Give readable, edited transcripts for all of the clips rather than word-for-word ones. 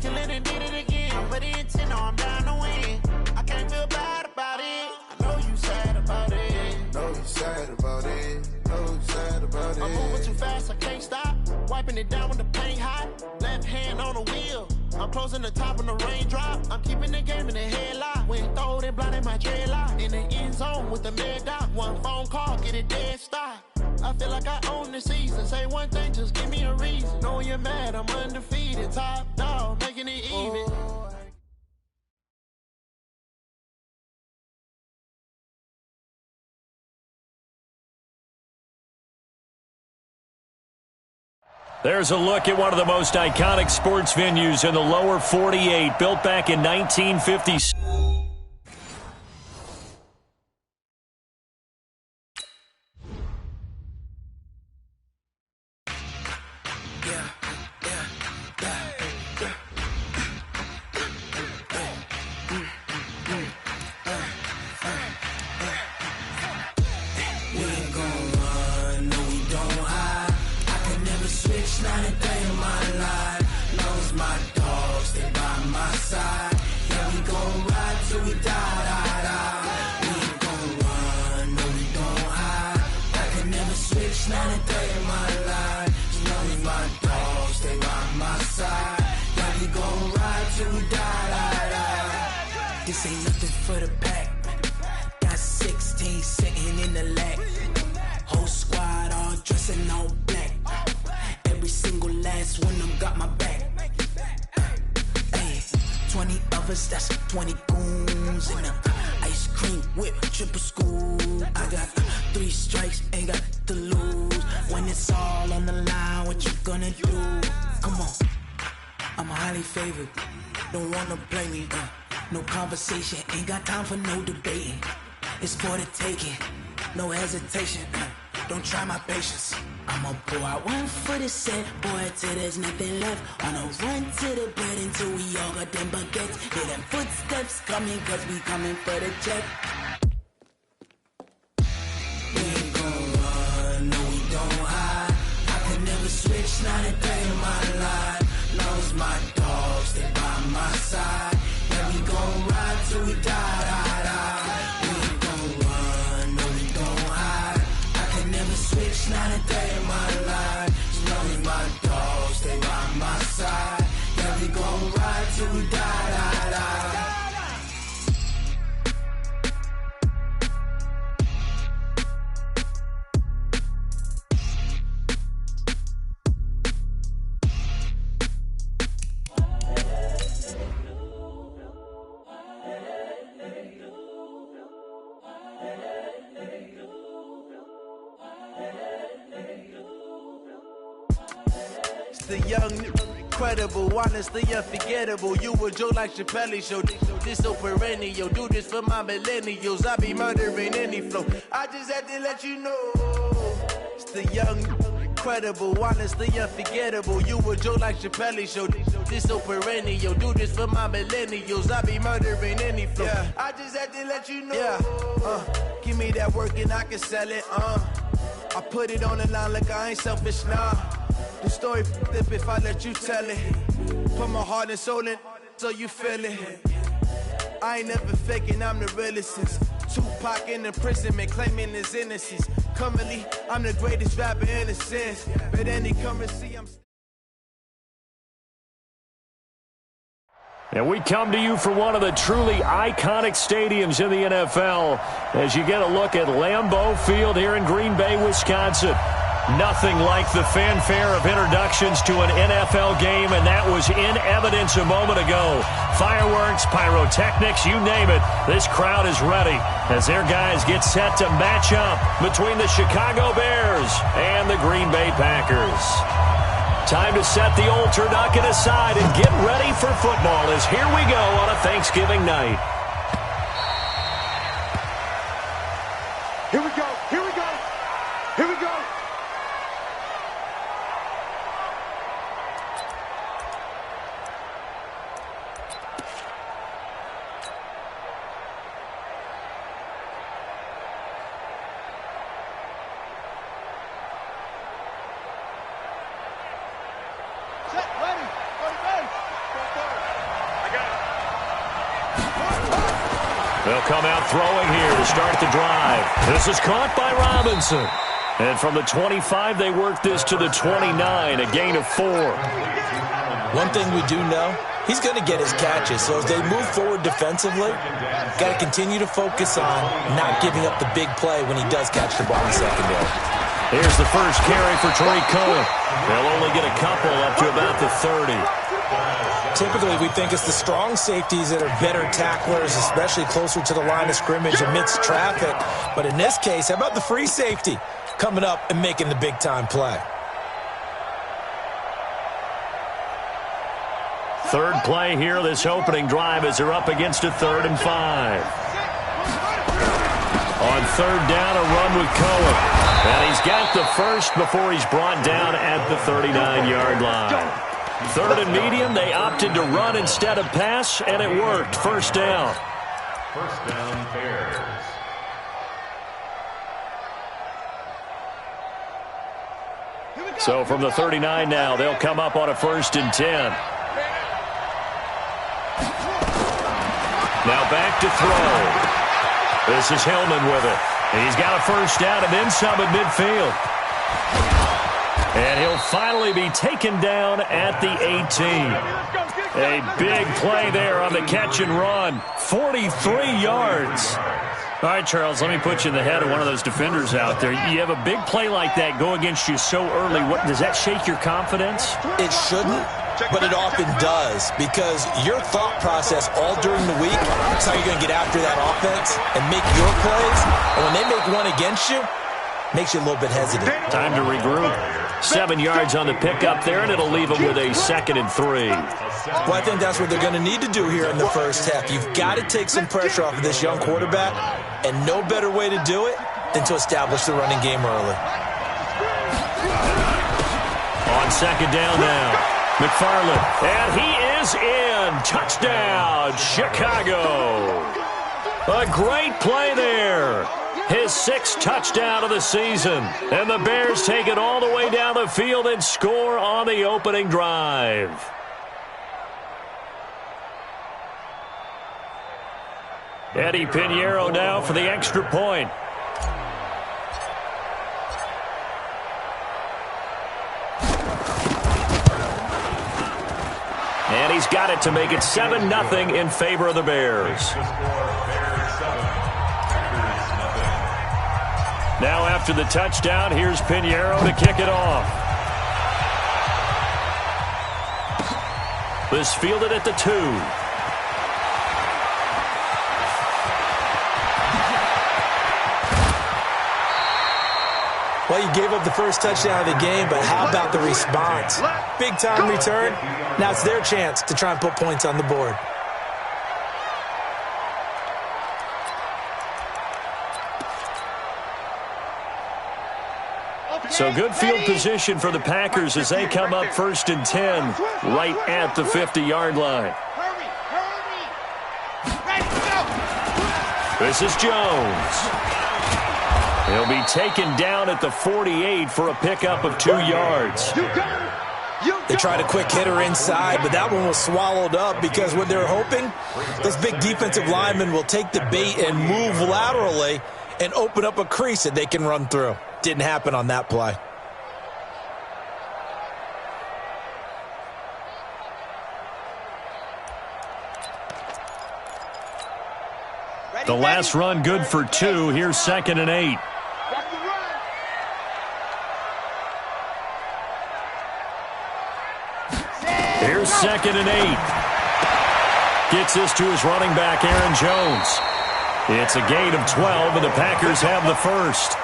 kill it and did it again. But the intent, no, I'm down to win. I can't feel bad about it. I know you sad about it. Know you sad about it. Know you sad about it. I'm moving too fast, I can't stop. Wiping it down when the paint hot. Left hand on the wheel. I'm closing the top when the raindrop. I'm keeping the game in the headlock. When throwed and blinded my dreadlock. In the end zone with the mad dot. One phone call, get it dead stop. I feel like I own the season. Say one thing, just give me a reason. Knowing you're mad, I'm undefeated. Top dog, making it even. There's a look at one of the most iconic sports venues in the lower 48, built back in 1956. This ain't nothing for the pack. Got 16 sitting in the lag. Whole squad all dressing all black. Every single last one of them got my back. Hey, 20 of us, that's 20 goons in the ice cream whip, triple scoop. I got 3 strikes, ain't got to lose. When it's all on the line, what you gonna do? Come on, I'm highly favored. Don't wanna play me, no conversation, ain't got time for no debating. It's for the taking, no hesitation. Don't try my patience. I'ma pour out one for the set, boy, till there's nothing left. On a run to the bread until we all got them baguettes. Hear them footsteps coming, cause we coming for the check. We ain't gon' run, no we don't hide. I could never switch, not a day in my life. Long as my dogs stay by my side. Yeah, we gon' ride till we die, die, die. We ain't gon' run, no we don't hide. I can never switch, not a day in my life. As long as my dogs stay by my side. Yeah, we gon' ride till we die, die, die. The young, incredible, honestly unforgettable. You a joke like Chappelle Show. This so perennial. Do this for my millennials. I be murdering any flow. I just had to let you know. It's the young, incredible, honestly unforgettable. You a joke like Chappelle Show. This so perennial. Do this for my millennials. I be murdering any flow. Yeah. I just had to let you know. Yeah. Give me that work and I can sell it. I put it on the line like I ain't selfish now. The story flip if I let you tell it. Put my heart and soul in so you feel it. I ain't never faking, I'm the realest since Tupac in imprisonment, claiming his innocence. Currently, I'm the greatest rapper in a sense. But any currency, I'm... And we come to you from one of the truly iconic stadiums in the NFL as you get a look at Lambeau Field here in Green Bay, Wisconsin. Nothing like the fanfare of introductions to an NFL game, and that was in evidence a moment ago. Fireworks, pyrotechnics, you name it. This crowd is ready as their guys get set to match up between the Chicago Bears and the Green Bay Packers. Time to set the old turducken aside and get ready for football as here we go on a Thanksgiving night. Here we go, here we go, here we go. Set, ready, go to base. They'll come out throwing here to start the drive. This is caught by Robinson. And from the 25, they work this to the 29, a gain of 4. One thing we do know, he's going to get his catches. So as they move forward defensively, got to continue to focus on not giving up the big play when he does catch the ball in secondary. Here's the first carry for Tariq Cohen. They'll only get a couple up to about the 30. Typically, we think it's the strong safeties that are better tacklers, especially closer to the line of scrimmage amidst traffic. But in this case, how about the free safety coming up and making the big-time play? Third play here, this opening drive, as they're up against a 3rd and 5. On 3rd down, a run with Cohen. And he's got the first before he's brought down at the 39-yard line. 3rd and medium, they opted to run instead of pass, and it worked. First down. First down, Bears. So from the 39 now, they'll come up on a 1st and 10. Now back to throw. This is Hillman with it. He's got a first down and then some at midfield. And he'll finally be taken down at the 18. A big play there on the catch and run. 43 yards. All right, Charles, let me put you in the head of one of those defenders out there. You have a big play like that go against you so early. Does that shake your confidence? It shouldn't, but it often does, because your thought process all during the week is how you're going to get after that offense and make your plays. And when they make one against you, makes you a little bit hesitant. Time to regroup. 7 yards on the pickup there, and it'll leave them with a 2nd and 3. Well, I think that's what they're going to need to do here in the first half. You've got to take some pressure off of this young quarterback, and no better way to do it than to establish the running game early. On 2nd down now, McFarland, and he is in. Touchdown, Chicago. A great play there. His 6th touchdown of the season. And the Bears take it all the way down the field and score on the opening drive. Eddie Pinheiro now for the extra point. And he's got it to make it 7-0 in favor of the Bears. Now after the touchdown, here's Pinheiro to kick it off. This fielded at the 2. Well, you gave up the first touchdown of the game, but how about the response? Big-time return. Now it's their chance to try and put points on the board. So good field position for the Packers as they come up 1st and 10 right at the 50-yard line. This is Jones. He'll be taken down at the 48 for a pickup of 2 yards. They tried a quick hitter inside, but that one was swallowed up because what they're hoping, those big defensive linemen will take the bait and move laterally and open up a crease that they can run through. Didn't happen on that play. The last run good for 2. Here's 2nd and 8. Here's 2nd and 8. Gets this to his running back, Aaron Jones. It's a gain of 12, and the Packers have the first.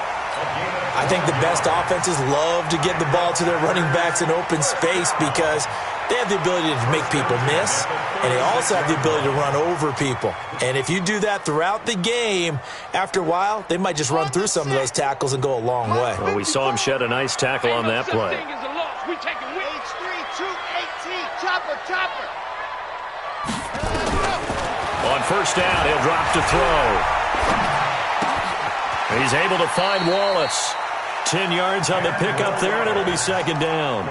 I think the best offenses love to get the ball to their running backs in open space because they have the ability to make people miss, and they also have the ability to run over people. And if you do that throughout the game, after a while, they might just run through some of those tackles and go a long way. Well, we saw him shed a nice tackle on that play. On 1st down, he'll drop to throw. He's able to find Wallace. 10 yards on the pickup there, and it'll be second down.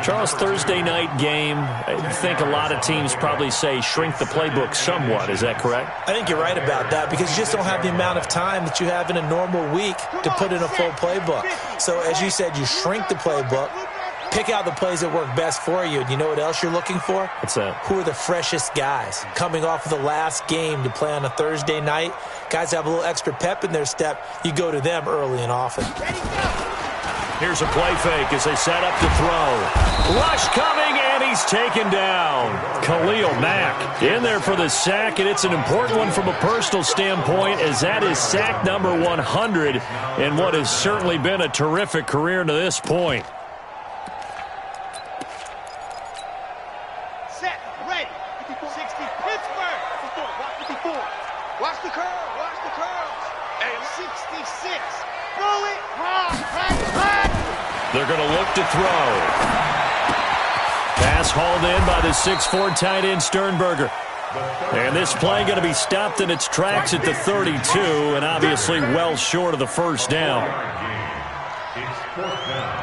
Charles, Thursday night game, I think a lot of teams probably say shrink the playbook somewhat. Is that correct? I think you're right about that because you just don't have the amount of time that you have in a normal week to put in a full playbook. So, as you said, you shrink the playbook, pick out the plays that work best for you. And you know what else you're looking for? What's that? Who are the freshest guys coming off of the last game to play on a Thursday night? Guys have a little extra pep in their step. You go to them early and often. Here's a play fake as they set up to throw. Rush coming, and he's taken down. Khalil Mack in there for the sack, and it's an important one from a personal standpoint as that is sack number 100 in what has certainly been a terrific career to this point. Set, ready. 60, Pittsburgh. 54. Watch the curl, watch the curls. Hey, 66. Throw it. They're going to look to throw. Pass hauled in by the 6'4" tight end Sternberger. And this play going to be stopped in its tracks at the 32, and obviously well short of the first down. It's fourth down.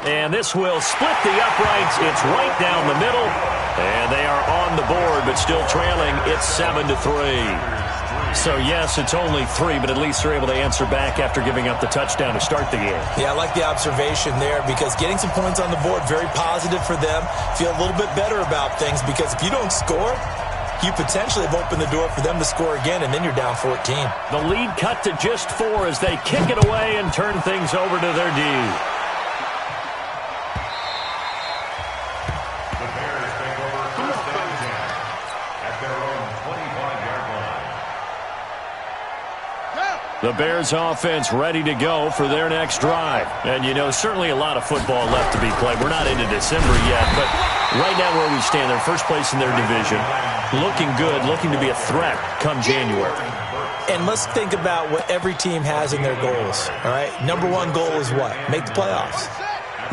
And this will split the uprights. It's right down the middle. And they are on the board, but still trailing. It's 7-3. So, yes, it's only 3, but at least they're able to answer back after giving up the touchdown to start the game. Yeah, I like the observation there because getting some points on the board, very positive for them. Feel a little bit better about things because if you don't score, you potentially have opened the door for them to score again, and then you're down 14. The lead cut to just 4 as they kick it away and turn things over to their D. The Bears offense ready to go for their next drive. And, you know, certainly a lot of football left to be played. We're not into December yet, but right now where we stand, they're first place in their division. Looking good, looking to be a threat come January. And let's think about what every team has in their goals, all right? Number 1 goal is what? Make the playoffs.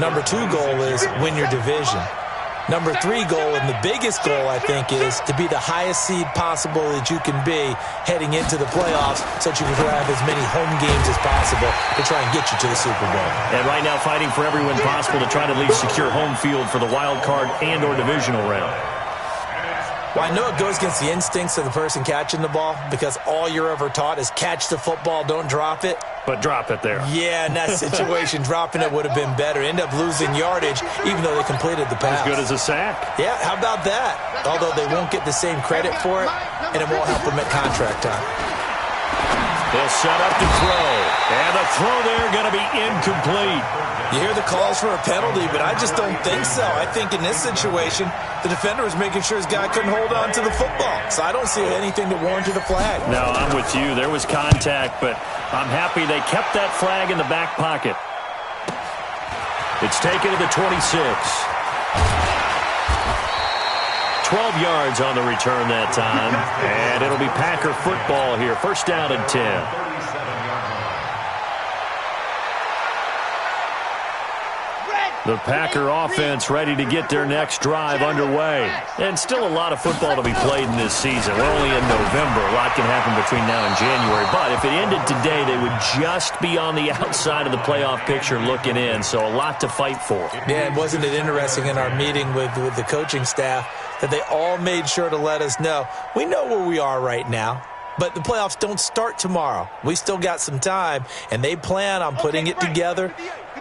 Number 2 goal is win your division. Number 3 goal, and the biggest goal, I think, is to be the highest seed possible that you can be heading into the playoffs so that you can have as many home games as possible to try and get you to the Super Bowl. And right now fighting for every win possible to try to at least secure home field for the wild card and or divisional round. Well, I know it goes against the instincts of the person catching the ball because all you're ever taught is catch the football, don't drop it. But drop it there. Yeah, in that situation, dropping it would have been better. End up losing yardage, even though they completed the pass. As good as a sack. Yeah, how about that? Although they won't get the same credit for it, and it won't help them at contract time. They'll set up to throw. And the throw there going to be incomplete. You hear the calls for a penalty, but I just don't think so. I think in this situation, the defender was making sure his guy couldn't hold on to the football. So I don't see anything to warrant a flag. No, I'm with you. There was contact, but I'm happy they kept that flag in the back pocket. It's taken to the 26. 12 yards on the return that time. And it'll be Packer football here. First down and 10. The Packer offense ready to get their next drive underway. And still a lot of football to be played in this season. We're only in November. A lot can happen between now and January. But if it ended today, they would just be on the outside of the playoff picture looking in. So a lot to fight for. Yeah, and wasn't it interesting in our meeting with the coaching staff that they all made sure to let us know, we know where we are right now. But the playoffs don't start tomorrow. We still got some time, and they plan on putting it together,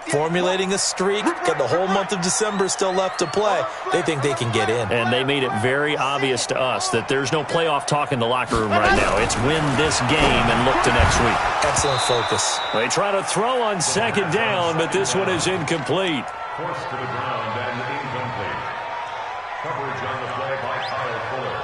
formulating a streak. Got the whole month of December still left to play. They think they can get in. And they made it very obvious to us that there's no playoff talk in the locker room right now. It's win this game and look to next week. Excellent focus. They try to throw on second down, but this one is incomplete. Forced to the ground and incomplete. Coverage on the play by Kyle Fuller.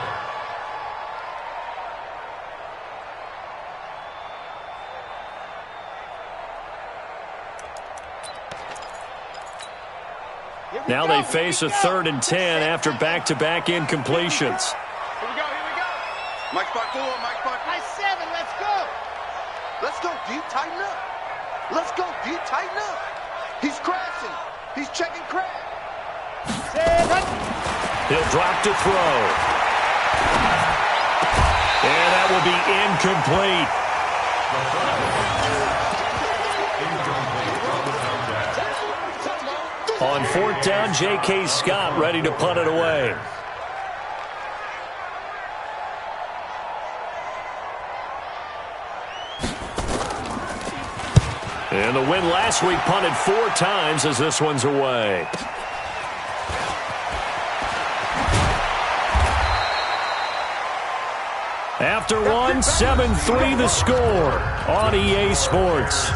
Now they face a 3rd and 10 after back-to-back incompletions. Here we go. Mike spot 4, Mike spot 7, let's go. Let's go, deep, tighten up. Let's go, deep, tighten up. He's crashing. He's checking crash. He'll drop to throw. will be incomplete. On 4th down, J.K. Scott ready to punt it away. And the win last week punted 4 times as this one's away. After one, 7-3 the score on EA Sports.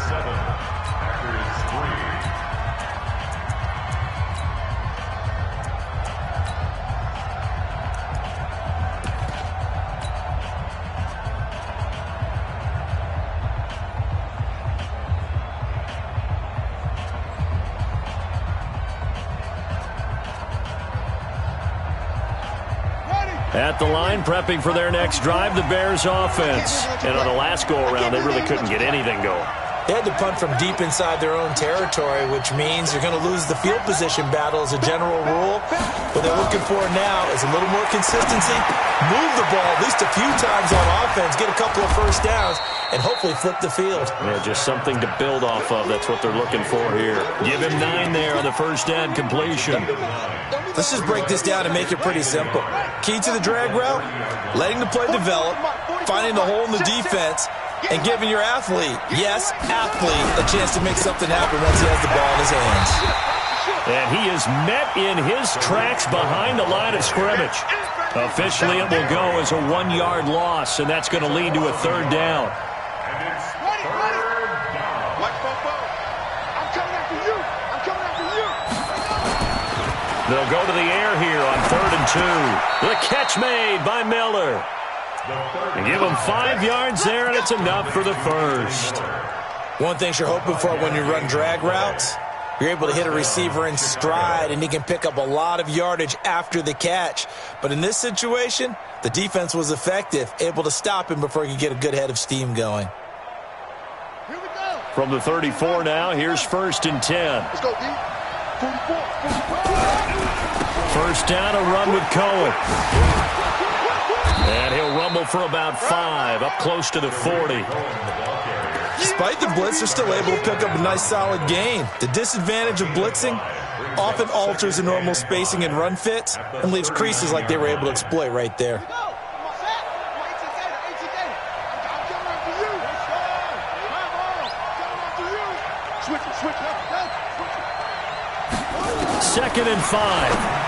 At the line, prepping for their next drive, the Bears offense. And on the last go-around, they really couldn't get anything going. They had to punt from deep inside their own territory, which means you're going to lose the field position battle as a general rule. What they're looking for now is a little more consistency, move the ball at least a few times on offense, get a couple of first downs, and hopefully flip the field. Yeah, just something to build off of. That's what they're looking for here. Give him 9 there on the first down completion. Let's just break this down and make it pretty simple. Key to the drag route, letting the play develop, finding the hole in the defense, and giving your athlete, yes, athlete, a chance to make something happen once he has the ball in his hands. And he is met in his tracks behind the line of scrimmage. Officially, it will go as a 1-yard loss, and that's going to lead to a 3rd down. They'll go to the air here on 3rd and 2. The catch made by Miller. And give him 5 yards there, and it's enough for the first. One thing you're hoping for when you run drag routes, you're able to hit a receiver in stride, and he can pick up a lot of yardage after the catch. But in this situation, the defense was effective, able to stop him before he could get a good head of steam going. From the 34 now, here's 1st and 10. Let's go, D. 44. First down, a run with Cohen. And he'll rumble for about 5, up close to the 40. Despite the blitz, they're still able to pick up a nice solid gain. The disadvantage of blitzing often alters the normal spacing and run fits and leaves creases like they were able to exploit right there. Second and 5.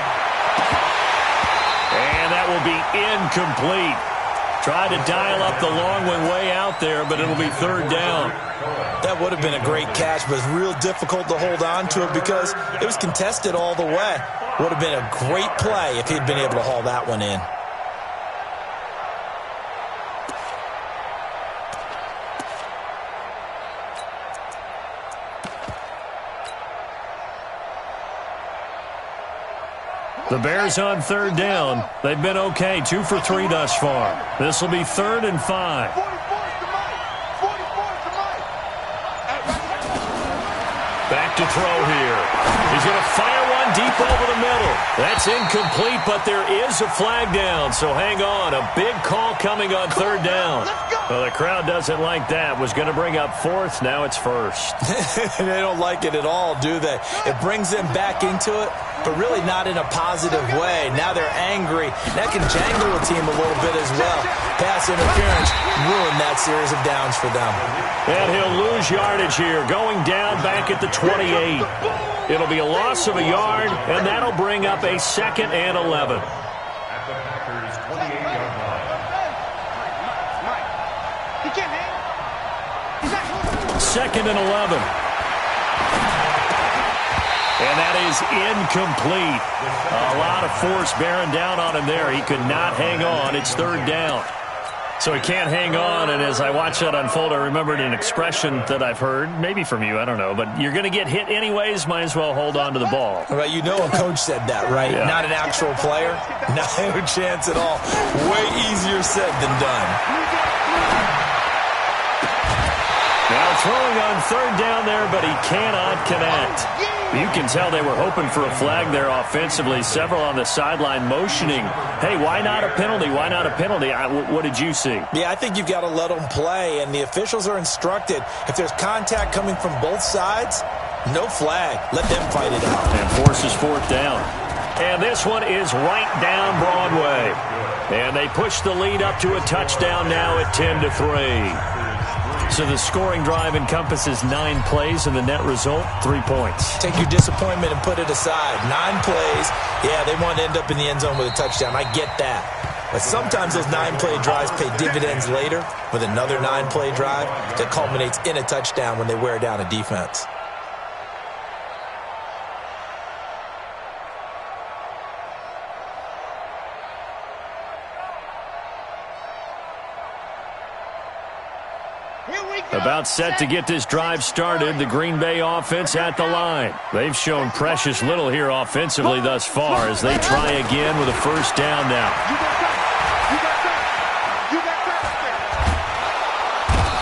And that will be incomplete. Tried to dial up the long one way out there, but it'll be 3rd down. That would have been a great catch, but it's real difficult to hold on to it because it was contested all the way. Would have been a great play if he'd been able to haul that one in. The Bears on 3rd down. They've been okay, 2 for 3 thus far. This will be 3rd and 5. Back to throw here. He's going to fire one deep over the middle. That's incomplete, but there is a flag down, so hang on. A big call coming on 3rd down. Well, the crowd doesn't like that. Was going to bring up 4th. Now it's 1st. They don't like it at all, do they? It brings them back into it, but really not in a positive way. Now they're angry. That can jangle a team a little bit as well. Pass interference ruined that series of downs for them. And he'll lose yardage here, going down back at the 28. It'll be a loss of a yard, and that'll bring up a 2nd and 11. At the Packers' 28-yard line. 2nd and 11. And that is incomplete. A lot of force bearing down on him there. He could not hang on. It's 3rd down. So he can't hang on, and as I watched that unfold, I remembered an expression that I've heard, maybe from you, I don't know, but you're going to get hit anyways, might as well hold on to the ball. Right, you know a coach said that, right? Yeah. Not an actual player? No chance at all. Way easier said than done. Now throwing on 3rd down there, but he cannot connect. You can tell they were hoping for a flag there offensively. Several on the sideline motioning, hey, why not a penalty? Why not a penalty? What did you see? Yeah, I think you've got to let them play, and the officials are instructed. If there's contact coming from both sides, no flag. Let them fight it out. And forces fourth down. And this one is right down Broadway. And they push the lead up to a touchdown now at 10-3. So the scoring drive encompasses 9 plays, and the net result, 3 points. Take your disappointment and put it aside. 9 plays. Yeah, they want to end up in the end zone with a touchdown. I get that. But sometimes those 9-play drives pay dividends later with another 9-play drive that culminates in a touchdown when they wear down a defense. About set to get this drive started, the Green Bay offense at the line. They've shown precious little here offensively thus far as they try again with a first down now.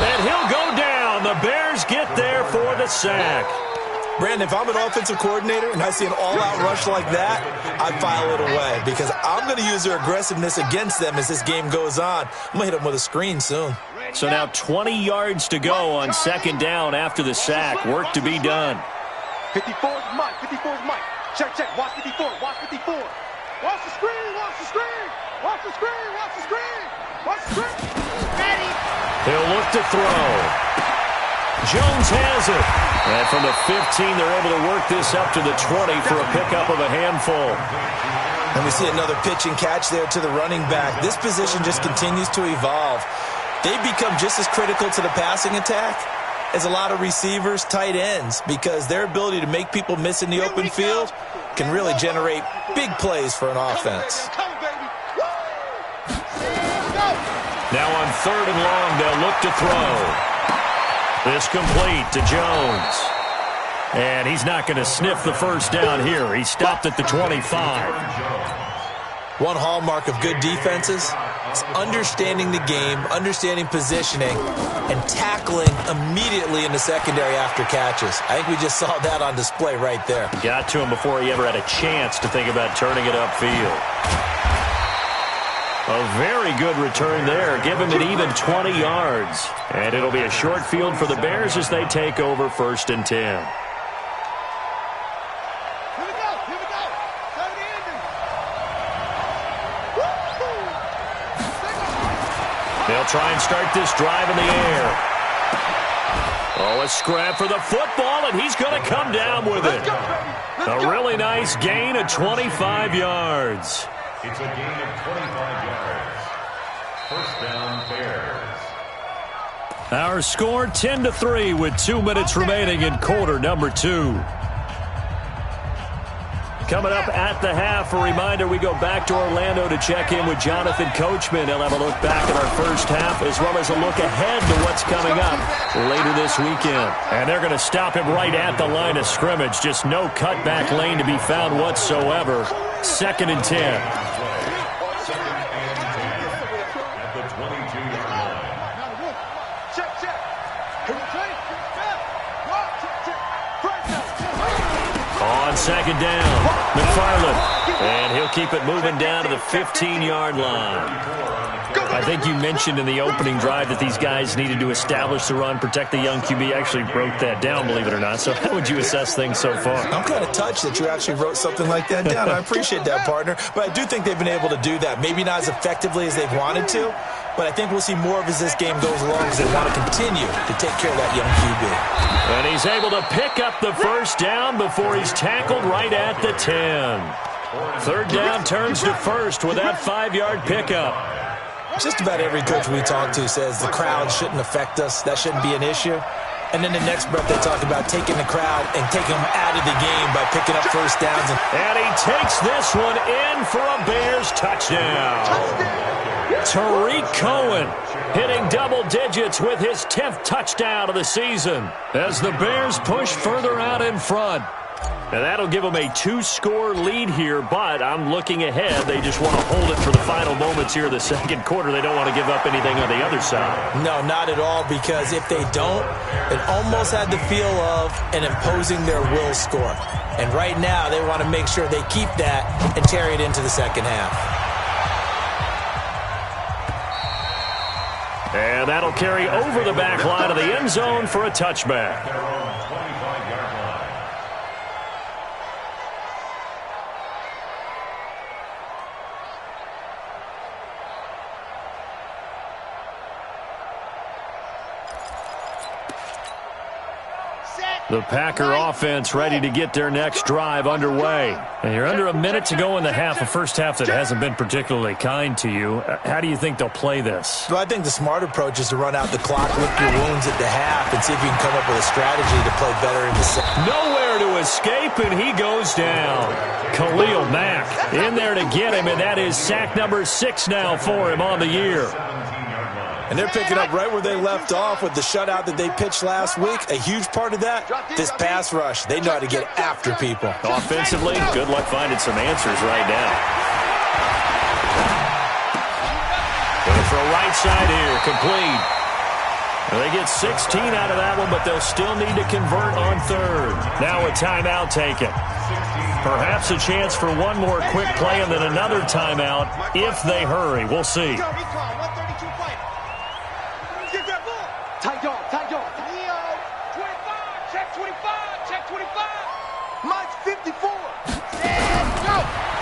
And he'll go down. The Bears get there for the sack. Brandon, if I'm an offensive coordinator and I see an all-out rush like that, I file it away because I'm going to use their aggressiveness against them as this game goes on. I'm going to hit them with a screen soon. So now 20 yards to go on second down after the sack. Work to be done. 54's Mike. 54's Mike. Check. Watch 54. Watch 54. Watch the screen. Watch the screen. Watch the screen. Watch the screen. Watch the screen. Ready. He'll look to throw. Jones has it. And from the 15, they're able to work this up to the 20 for a pickup of a handful. And we see another pitch and catch there to the running back. This position just continues to evolve. They become just as critical to the passing attack as a lot of receivers, tight ends, because their ability to make people miss in the open field can really generate big plays for an offense. Now on third and long, they'll look to throw. This complete to Jones. And he's not going to sniff the first down here. He stopped at the 25. One hallmark of good defenses is understanding the game, understanding positioning, and tackling immediately in the secondary after catches. I think we just saw that on display right there. Got to him before he ever had a chance to think about turning it upfield. A very good return there. Give him an even 20 yards. And it'll be a short field for the Bears as they take over first and 10. They'll try and start this drive in the air. Oh, a scrap for the football, and he's going to come down with it. A really nice gain of 25 yards. It's a gain of 25 yards. First down, Bears. Our score 10-3 with 2 minutes remaining in quarter number 2. Coming up at the half, a reminder, we go back to Orlando to check in with Jonathan Coachman. He'll have a look back at our first half as well as a look ahead to what's coming up later this weekend. And they're going to stop him right at the line of scrimmage. Just no cutback lane to be found whatsoever. Second and 10. At the 22-yard line. On second down, McFarland, and he'll keep it moving down to the 15-yard line. I think you mentioned in the opening drive that these guys needed to establish the run, protect the young QB. I actually wrote that down, believe it or not. So how would you assess things so far? I'm kind of touched that you actually wrote something like that down. I appreciate that, partner. But I do think they've been able to do that. Maybe not as effectively as they've wanted to, but I think we'll see more of as this game goes along because they want to continue to take care of that young QB. And he's able to pick up the first down before he's tackled right at the 10. Third down turns to first with that 5-yard pickup. Just about every coach we talk to says the crowd shouldn't affect us. That shouldn't be an issue. And then the next breath they talk about taking the crowd and taking them out of the game by picking up first downs. And he takes this one in for a Bears touchdown. Tariq Cohen hitting double digits with his 10th touchdown of the season as the Bears push further out in front. And that'll give them a 2-score lead here, but I'm looking ahead. They just want to hold it for the final moments here of the second quarter. They don't want to give up anything on the other side. No, not at all, because if they don't, it almost had the feel of an imposing their will score. And right now, they want to make sure they keep that and carry it into the second half. And that'll carry over the back line of the end zone for a touchback. The Packer offense ready to get their next drive underway. And you're under a minute to go in the half, a first half that hasn't been particularly kind to you. How do you think they'll play this? Well, I think the smart approach is to run out the clock, lick your wounds at the half, and see if you can come up with a strategy to play better in the second. Nowhere to escape, and he goes down. Khalil Mack in there to get him, and that is sack number 6 now for him on the year. And they're picking up right where they left off with the shutout that they pitched last week. A huge part of that, this pass rush. They know how to get after people. Offensively, good luck finding some answers right now. Going for a right side here, complete. Well, they get 16 out of that one, but they'll still need to convert on third. Now a timeout taken. Perhaps a chance for one more quick play and then another timeout if they hurry. We'll see. Tight dog. 25, check 25, check 25. Mike's 54.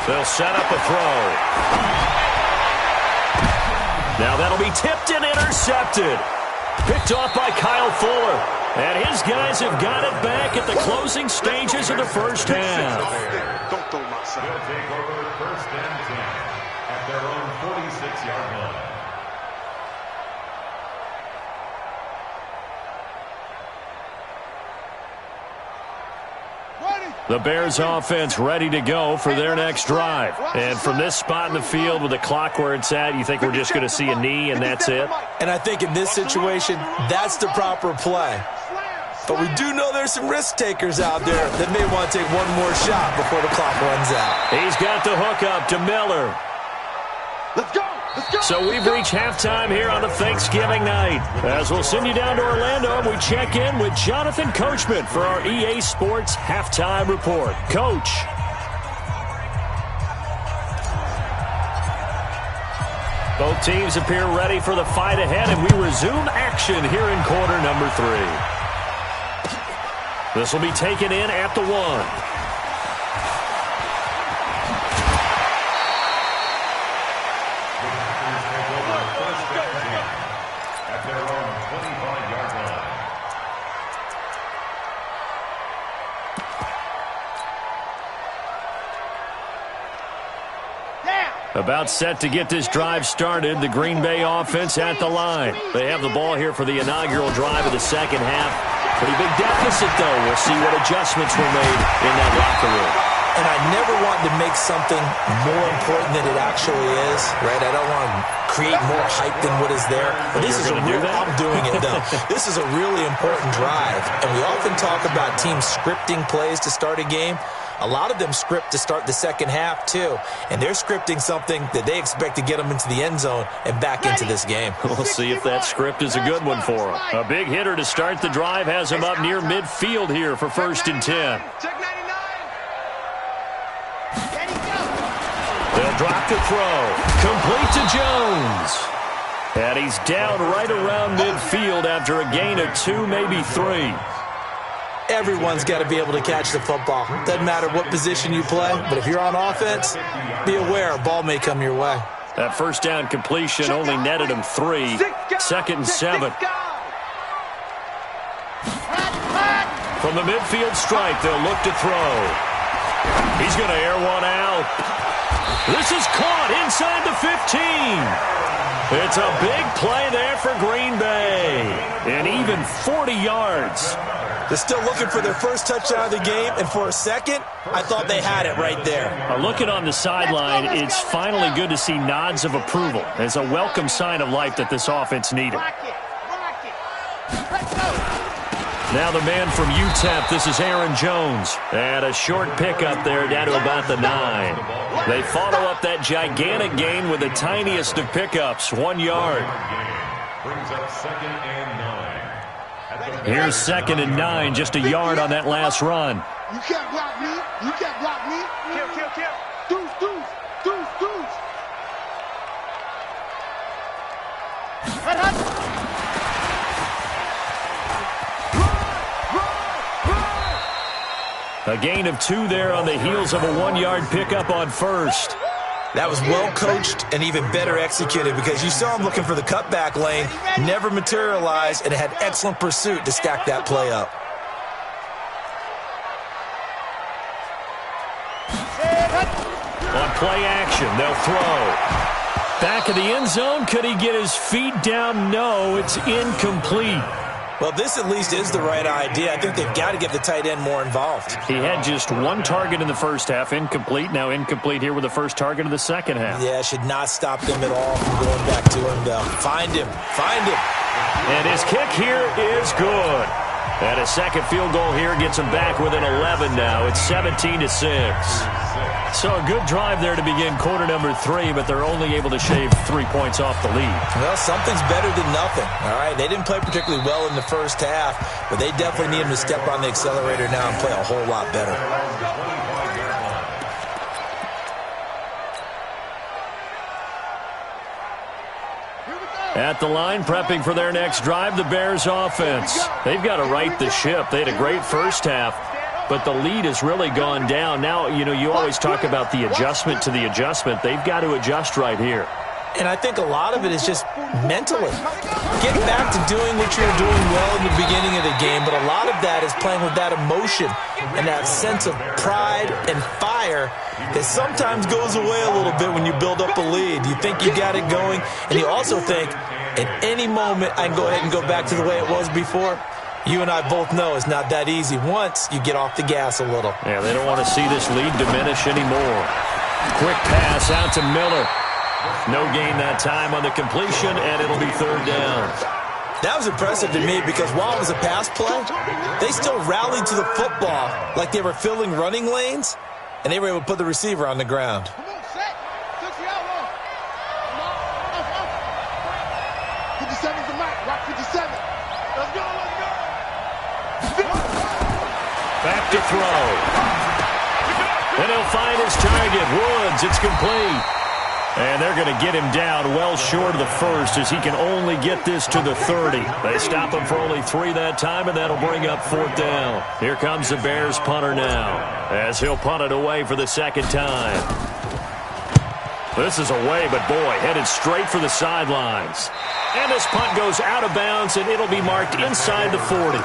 They'll set up a throw. Now that'll be tipped and intercepted. Picked off by Kyle Fuller. And his guys have got it back at the closing stages of the first half. Don't throw my son. They'll take over first and 10 at their own 46-yard line. The Bears offense ready to go for their next drive. And from this spot in the field with the clock where it's at, you think we're just going to see a knee and that's it? And I think in this situation, that's the proper play. But we do know there's some risk takers out there that may want to take one more shot before the clock runs out. He's got the hook up to Miller. Let's go. So we've reached halftime here on a Thanksgiving night. As we'll send you down to Orlando, we check in with Jonathan Coachman for our EA Sports Halftime Report. Coach. Both teams appear ready for the fight ahead, and we resume action here in quarter number 3. This will be taken in at the 1. About set to get this drive started. The Green Bay offense at the line. They have the ball here for the inaugural drive of the second half. Pretty big deficit, though. We'll see what adjustments were made in that locker room. And I never want to make something more important than it actually is, right? I don't want to create more hype than what is there. But this is I'm doing it, though. This is a really important drive. And we often talk about teams scripting plays to start a game. A lot of them script to start the second half, too. And they're scripting something that they expect to get them into the end zone and back into this game. We'll see if that script is a good one for them. A big hitter to start the drive has him up near midfield here for first and 10. They'll drop the throw. Complete to Jones. And he's down right around midfield after a gain of 2, maybe 3. Everyone's got to be able to catch the football. Doesn't matter what position you play, but if you're on offense, be aware a ball may come your way. That first down completion only netted him 3. Second and 7. From the midfield stripe, they'll look to throw. He's going to air one out. This is caught inside the 15. It's a big play there for Green Bay. And even 40 yards. They're still looking for their first touchdown of the game, and for a second, I thought they had it right there. Looking on the sideline, it's finally good to see nods of approval. It's a welcome sign of life that this offense needed. Now the man from UTEP, this is Aaron Jones. And a short pickup there down to about the 9. They follow up that gigantic gain with the tiniest of pickups, 1 yard. Brings up 2nd and 9. Here's 2nd and 9, just a yard on that last run. You can't block me. You can't block me. Kill, kill, kill. Deuce, deuce, deuce, deuce. Hut, hut. A gain of 2 there on the heels of a 1-yard pickup on first. That was well coached and even better executed because you saw him looking for the cutback lane, never materialized, and had excellent pursuit to stack that play up. On play action, they'll throw. Back of the end zone, could he get his feet down? No, it's incomplete. Well, this at least is the right idea. I think they've got to get the tight end more involved. He had just 1 target in the first half, incomplete. Now incomplete here with the first target of the second half. Yeah, should not stop them at all from going back to him, though. Find him. Find him. And his kick here is good. And a second field goal here gets him back within 11 now. It's 17-6. So a good drive there to begin quarter number 3, but they're only able to shave 3 points off the lead. Well, something's better than nothing, all right? They didn't play particularly well in the first half, but they definitely need him to step on the accelerator now and play a whole lot better. At the line, prepping for their next drive, the Bears offense. They've got to right the ship. They had a great first half, but the lead has really gone down. Now, you always talk about the adjustment to the adjustment. They've got to adjust right here. And I think a lot of it is just mentally. Get back to doing what you were doing well in the beginning of the game, but a lot of that is playing with that emotion and that sense of pride and fire that sometimes goes away a little bit when you build up a lead. You think you got it going, and you also think, at any moment, I can go ahead and go back to the way it was before. You and I both know it's not that easy once you get off the gas a little. Yeah, they don't want to see this lead diminish anymore. Quick pass out to Miller. No gain that time on the completion, and it'll be 3rd down. That was impressive to me because while it was a pass play, they still rallied to the football like they were filling running lanes, and they were able to put the receiver on the ground. Come on, set. 60 out, roll. Come on, 57's the mic. Rock 57. Let's go, let's go. Back to throw. And he'll find his target. Woods, it's complete. And they're going to get him down well short of the first as he can only get this to the 30. They stop him for only 3 that time, and that'll bring up 4th down. Here comes the Bears punter now as he'll punt it away for the 2nd time. This is away, but boy, headed straight for the sidelines. And this punt goes out of bounds, and it'll be marked inside the 40.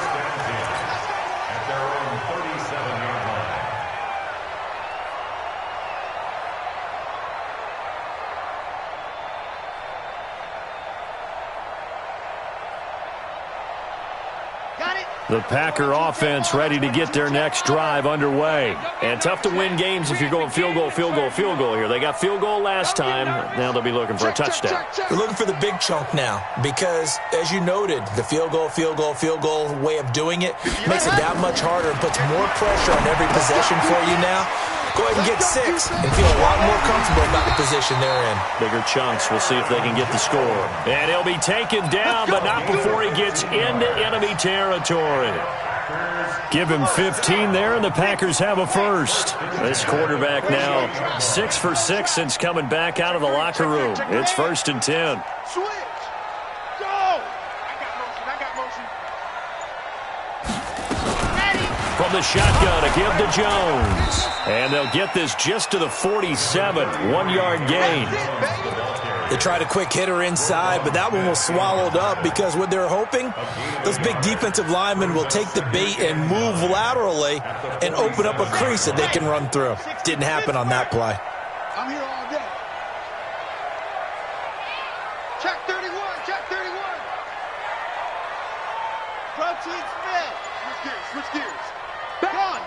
The Packer offense ready to get their next drive underway. And tough to win games if you're going field goal, field goal, field goal here. They got field goal last time. Now they'll be looking for a touchdown. They're looking for the big chunk now because, as you noted, the field goal way of doing it makes it that much harder and puts more pressure on every possession for you now. Go ahead and get 6 and feel a lot more comfortable about the position they're in. Bigger chunks. We'll see if they can get the score. And he'll be taken down, but not before he gets into enemy territory. Give him 15 there, and the Packers have a first. This quarterback now 6 for 6 since coming back out of the locker room. It's 1st and 10. Switch. Go. I got motion. From the shotgun, a give to Jones. And they'll get this just to the 47, 1-yard gain. They tried a quick hitter inside, but that one was swallowed up because what they're hoping, those big defensive linemen will take the bait and move laterally and open up a crease that they can run through. Didn't happen on that play. I'm here all day. Check 31, check 31. Protein Smith. Switch gears. Gone.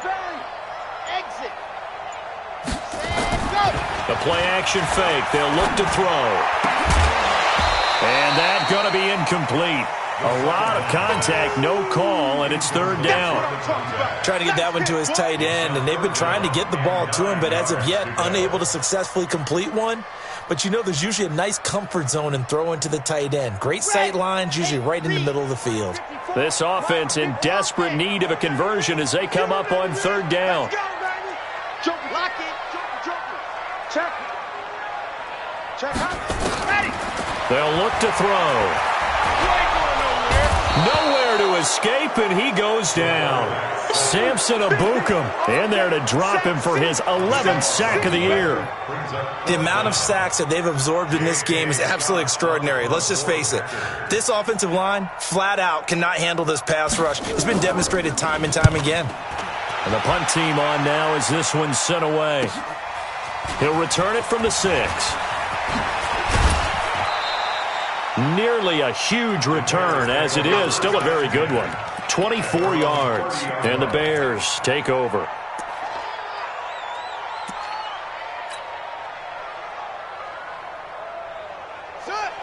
Bang. Exit. Go. The play action fake. They'll look to throw. And that's going to be incomplete. A lot of contact, no call, and it's third down. Trying to get that one to his tight end, and they've been trying to get the ball to him, but as of yet, unable to successfully complete one. But you know there's usually a nice comfort zone in throwing to the tight end. Great sight lines, usually right in the middle of the field. This offense in desperate need of a conversion as they come up on third down. They'll look to throw. Nowhere to escape, and he goes down. Samson Abukum in there to drop him for his 11th sack of the year. The amount of sacks that they've absorbed in this game is absolutely extraordinary. Let's just face it. This offensive line, flat out, cannot handle this pass rush. It's been demonstrated time and time again. And the punt team on now as this one's sent away. He'll return it from the 6. Nearly a huge return, as it is still a very good one. 24 yards, and the Bears take over.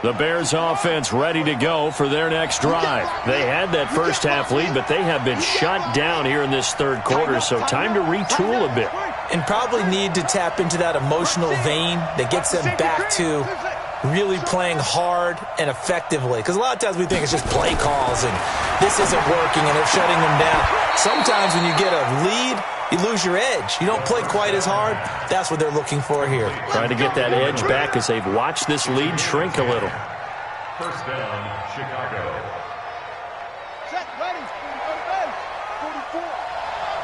The Bears offense ready to go for their next drive. They had that first half lead, but they have been shut down here in this third quarter, so time to retool a bit. And probably need to tap into that emotional vein that gets them back to really playing hard and effectively. Because a lot of times we think it's just play calls and this isn't working and they're shutting them down. Sometimes when you get a lead, you lose your edge. You don't play quite as hard. That's what they're looking for here. Trying to get that edge back as they've watched this lead shrink a little. First down, Chicago. Set, ready, 44.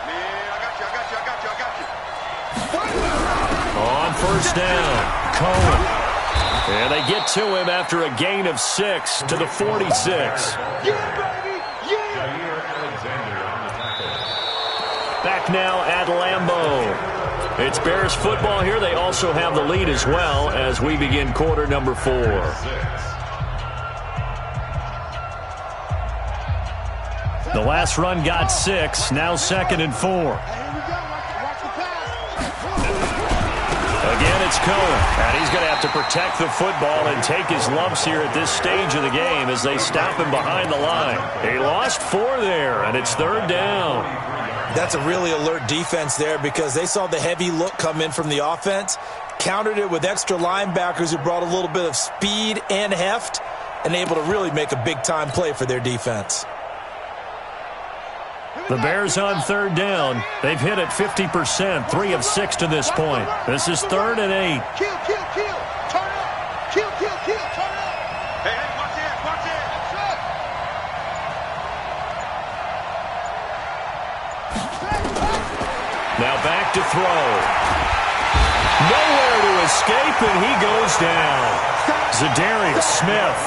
Man, I got you. On first down, Cohen. And they get to him after a gain of 6 to the 46. Yeah, baby, yeah. Back now at Lambeau. It's Bears football here. They also have the lead as well as we begin quarter number 4. The last run got 6, now 2nd and 4. Again, it's Cohen, and he's going to have to protect the football and take his lumps here at this stage of the game as they stop him behind the line. He lost 4 there, and it's third down. That's a really alert defense there because they saw the heavy look come in from the offense, countered it with extra linebackers who brought a little bit of speed and heft, and able to really make a big-time play for their defense. The Bears on third down. They've hit it 50%, 3 of 6 to this point. This is 3rd and 8. Kill, kill, kill. Turn up. Kill, kill, kill. Turn up. Hey, watch it, watch it. Now back to throw. Nowhere to escape, and he goes down. Zadarius Smith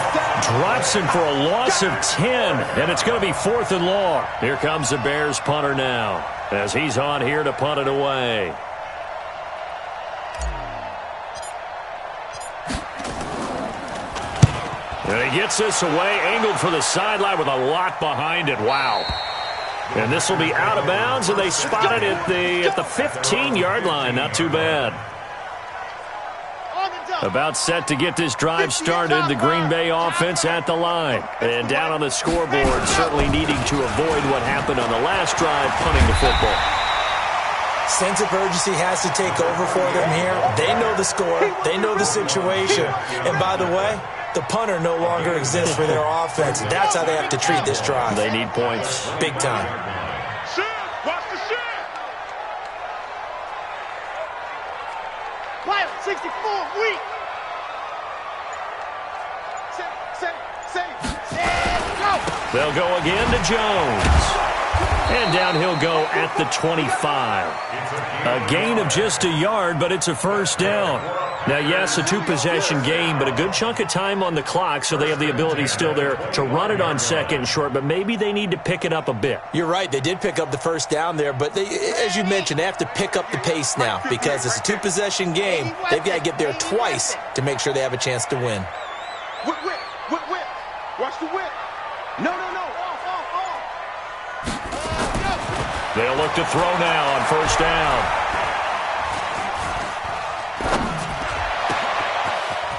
drops him for a loss of 10, and it's going to be 4th and long. Here comes the Bears punter now as he's on here to punt it away. And he gets this away, angled for the sideline with a lot behind it. Wow. And this will be out of bounds, and they spot it at the 15-yard line. Not too bad. About set to get this drive started, the Green Bay offense at the line. And down on the scoreboard, certainly needing to avoid what happened on the last drive, punting the football. Sense of urgency has to take over for them here. They know the score. They know the situation. And by the way, the punter no longer exists for their offense. That's how they have to treat this drive. They need points. Big time. Watch the shit. Fire 64, weak. They'll go again to Jones. And down he'll go at the 25. A gain of just a yard, but it's a first down. Now, yes, a 2-possession game, but a good chunk of time on the clock, so they have the ability still there to run it on 2nd and short, but maybe they need to pick it up a bit. You're right. They did pick up the first down there, but as you mentioned, they have to pick up the pace now because it's a 2-possession game. They've got to get there twice to make sure they have a chance to win. Whip, whip, whip, whip. Watch the whip. No, no, no. Off. They'll look to throw now on first down.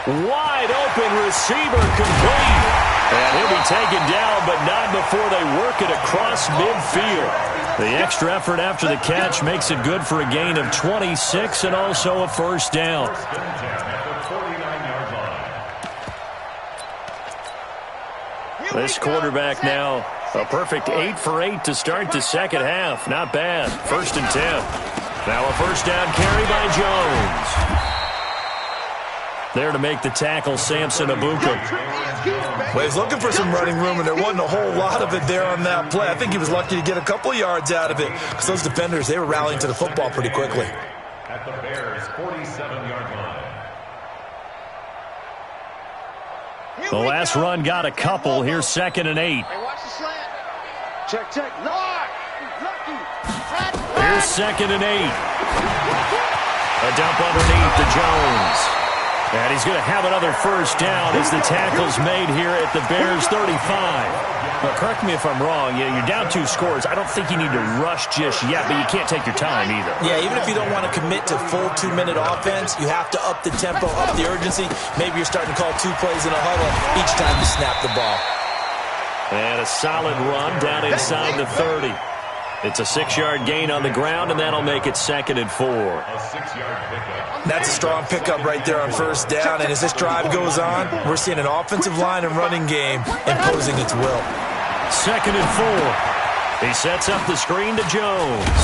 Wide open receiver complete. And he'll be taken down, but not before they work it across midfield. The extra effort after the catch makes it good for a gain of 26 and also a first down. This quarterback now a perfect 8 for 8 to start the second half. Not bad. 1st and 10. Now a first down carry by Jones. There to make the tackle, Samson Abuka. Well, he's looking for some running room, and there wasn't a whole lot of it there on that play. I think he was lucky to get a couple of yards out of it because those defenders, they were rallying to the football pretty quickly. At the Bears' 47-yard line. The last run got a couple. Here's 2nd and 8. Hey, watch the slant. Check. Lord. Here's 2nd and 8. A dump underneath to Jones. And he's going to have another first down as the tackle's made here at the Bears' 35. But correct me if I'm wrong. You're down 2 scores. I don't think you need to rush just yet, but you can't take your time either. Yeah, even if you don't want to commit to full 2-minute offense, you have to up the tempo, up the urgency. Maybe you're starting to call 2 plays in a huddle each time you snap the ball. And a solid run down inside the 30. It's a 6-yard gain on the ground, and that'll make it 2nd and 4. A 6-yard pickup. That's a strong pickup right there on first down. And as this drive goes on, we're seeing an offensive line and running game imposing its will. 2nd and 4. He sets up the screen to Jones.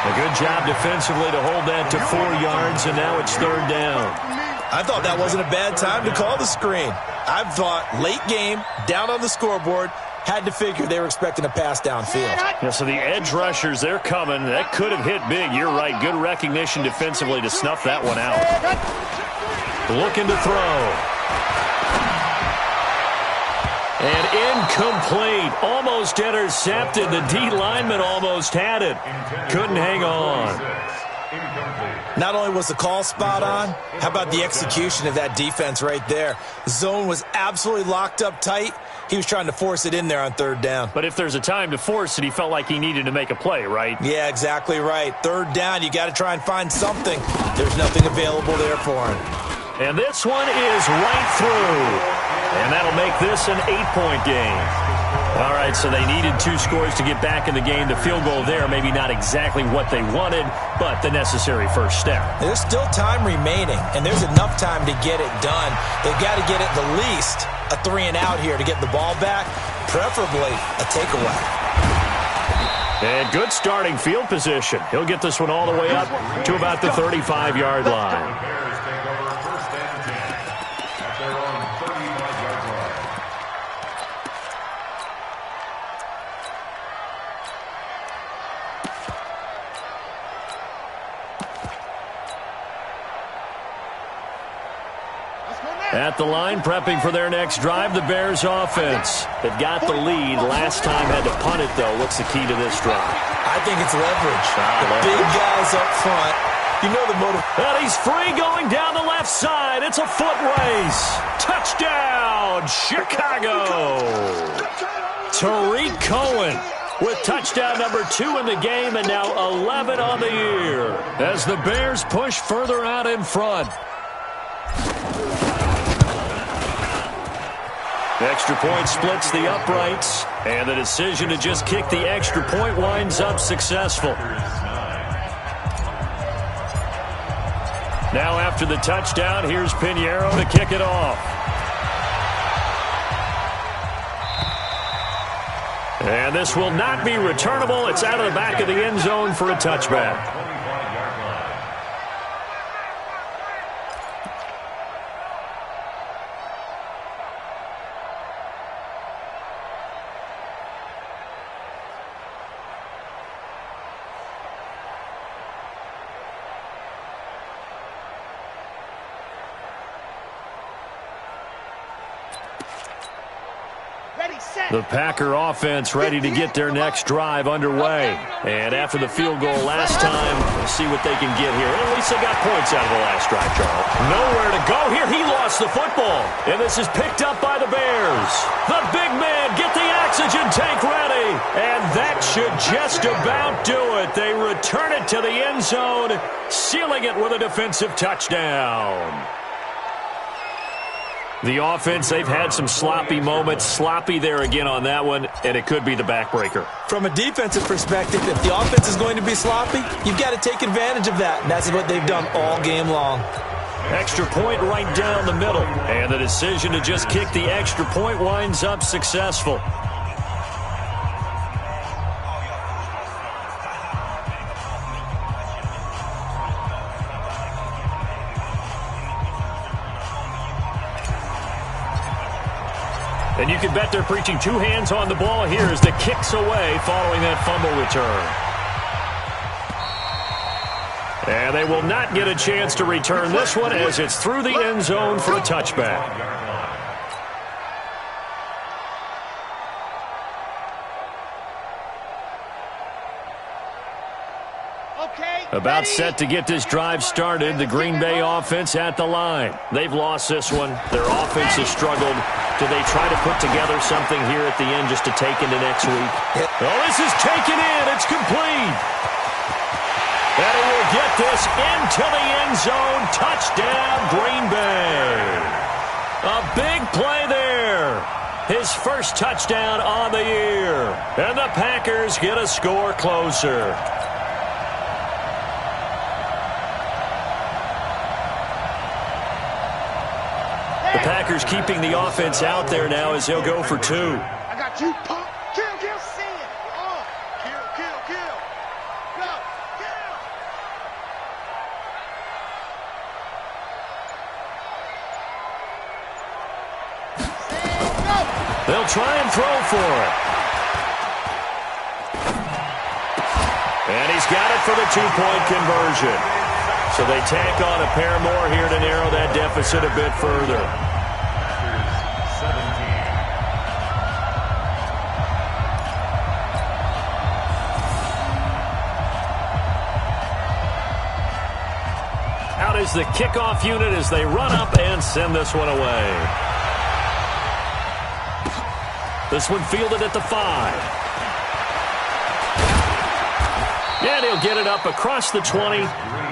A good job defensively to hold that to 4 yards, and now it's 3rd down. I thought that wasn't a bad time to call the screen. I thought late game, down on the scoreboard, had to figure they were expecting a pass downfield. Yeah, so the edge rushers, they're coming. That could have hit big. You're right. Good recognition defensively to snuff that one out. Looking to throw. And incomplete. Almost intercepted. The D lineman almost had it. Couldn't hang on. Not only was the call spot on, how about the execution of that defense right there? The zone was absolutely locked up tight. He was trying to force it in there on 3rd down. But if there's a time to force it, he felt like he needed to make a play, right? Yeah, exactly right. 3rd down, you got to try and find something. There's nothing available there for him. And this one is right through. And that'll make this an 8-point game. All right, so they needed 2 scores to get back in the game. The field goal there, maybe not exactly what they wanted, but the necessary first step. There's still time remaining, and there's enough time to get it done. They've got to get at the least a 3-and-out here to get the ball back, preferably a takeaway. And good starting field position. He'll get this one all the way up to about the 35-yard line. At the line, prepping for their next drive, the Bears offense. They've got the lead. Last time had to punt it, though. What's the key to this drive? I think it's leverage. The big guys up front. You know the motive. And he's free going down the left side. It's a foot race. Touchdown, Chicago. Tariq Cohen with touchdown number 2 in the game and now 11 on the year as the Bears push further out in front. Extra point splits the uprights, and the decision to just kick the extra point winds up successful. Now after the touchdown, here's Pinheiro to kick it off. And this will not be returnable. It's out of the back of the end zone for a touchback. The Packer offense ready to get their next drive underway. And after the field goal last time, we'll see what they can get here. At least they got points out of the last drive, Charles. Nowhere to go here. He lost the football. And this is picked up by the Bears. The big man, get the oxygen tank ready. And that should just about do it. They return it to the end zone, sealing it with a defensive touchdown. The offense, they've had some sloppy moments. Sloppy there again on that one, and it could be the backbreaker. From a defensive perspective, if the offense is going to be sloppy, you've got to take advantage of that, and that's what they've done all game long. Extra point right down the middle, and the decision to just kick the extra point winds up successful. And you can bet they're preaching two hands on the ball here as the kick's away following that fumble return. And they will not get a chance to return this one as it's through the end zone for a touchback. About set to get this drive started. The Green Bay offense at the line. They've lost this one. Their offense has struggled. Do they try to put together something here at the end just to take into next week? Oh, this is taken in. It's complete. And it will get this into the end zone. Touchdown, Green Bay. A big play there. His first touchdown on the year. And the Packers get a score closer. The Packers keeping the offense out there now as they'll go for two. I got you, pump. Kill, kill, see it. Oh, kill, kill, kill. Go, kill. Go. They'll try and throw for it. And he's got it for the two-point conversion. So they tack on a pair more here to narrow that deficit a bit further. Out is the kickoff unit as they run up and send this one away. This one fielded at the 5. And he'll get it up across the 20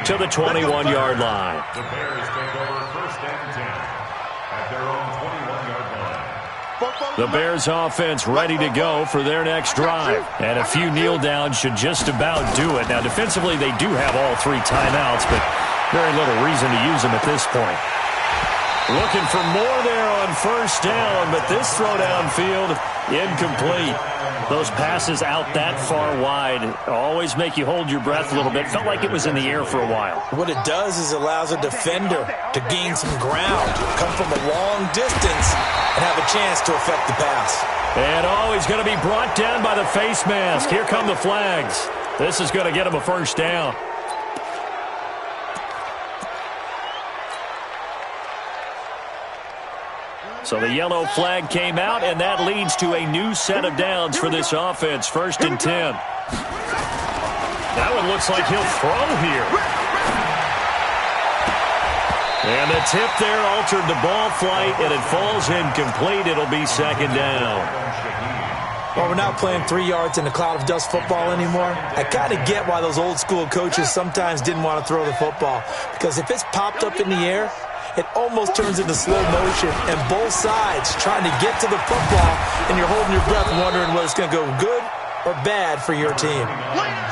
to the 21-yard line. The Bears take over first and 10 at their own 21-yard line. The Bears offense ready to go for their next drive. And a few kneel downs should just about do it. Now, defensively, they do have all three timeouts, but very little reason to use them at this point. Looking for more there on first down, but this throw downfield, incomplete. Those passes out that far wide always make you hold your breath a little bit. Felt like it was in the air for a while. What it does is allows a defender to gain some ground, come from a long distance, and have a chance to affect the pass. And he's going to be brought down by the face mask. Here come the flags. This is going to get him a first down. So the yellow flag came out, and that leads to a new set of downs for this offense. First and 10. That one looks like he'll throw here. And the tip there altered the ball flight, and it falls incomplete. It'll be second down. Well, we're not playing 3 yards in a cloud of dust football anymore. I kind of get why those old school coaches sometimes didn't want to throw the football. Because if it's popped up in the air, it almost turns into slow motion, and both sides trying to get to the football, and you're holding your breath wondering whether it's going to go good or bad for your team.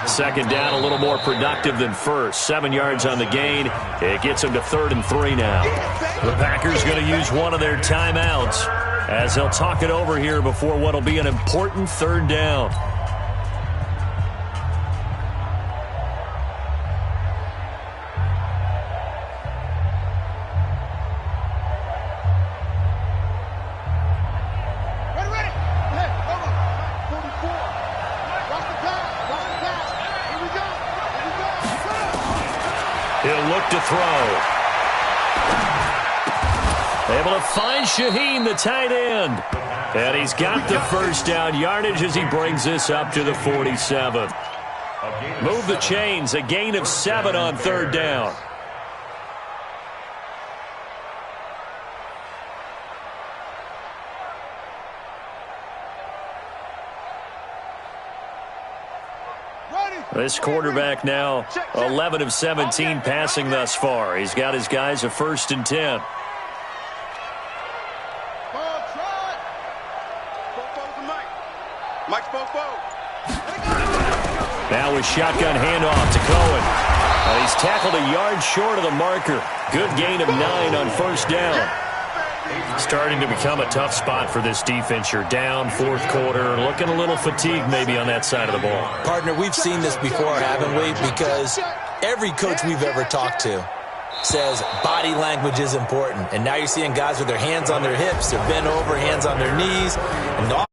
Second down, a little more productive than first. 7 yards on the gain. It gets them to 3rd and 3 now. The Packers going to use one of their timeouts as they'll talk it over here before what will be an important 3rd down. He'll look to throw. Able to find Shaheen, the tight end. And he's got the first down yardage as he brings this up to the 47. Move the chains, a gain of 7 on 3rd down. This quarterback now 11 of 17 passing thus far. He's got his guys a 1st and 10. Mike Fofo. Now with shotgun handoff to Cohen. He's tackled a yard short of the marker. Good gain of 9 on first down. Starting to become a tough spot for this defense. You're down fourth quarter, looking a little fatigued maybe on that side of the ball. Partner, we've seen this before, haven't we? Because every coach we've ever talked to says body language is important. And now you're seeing guys with their hands on their hips, they're bent over, hands on their knees, and all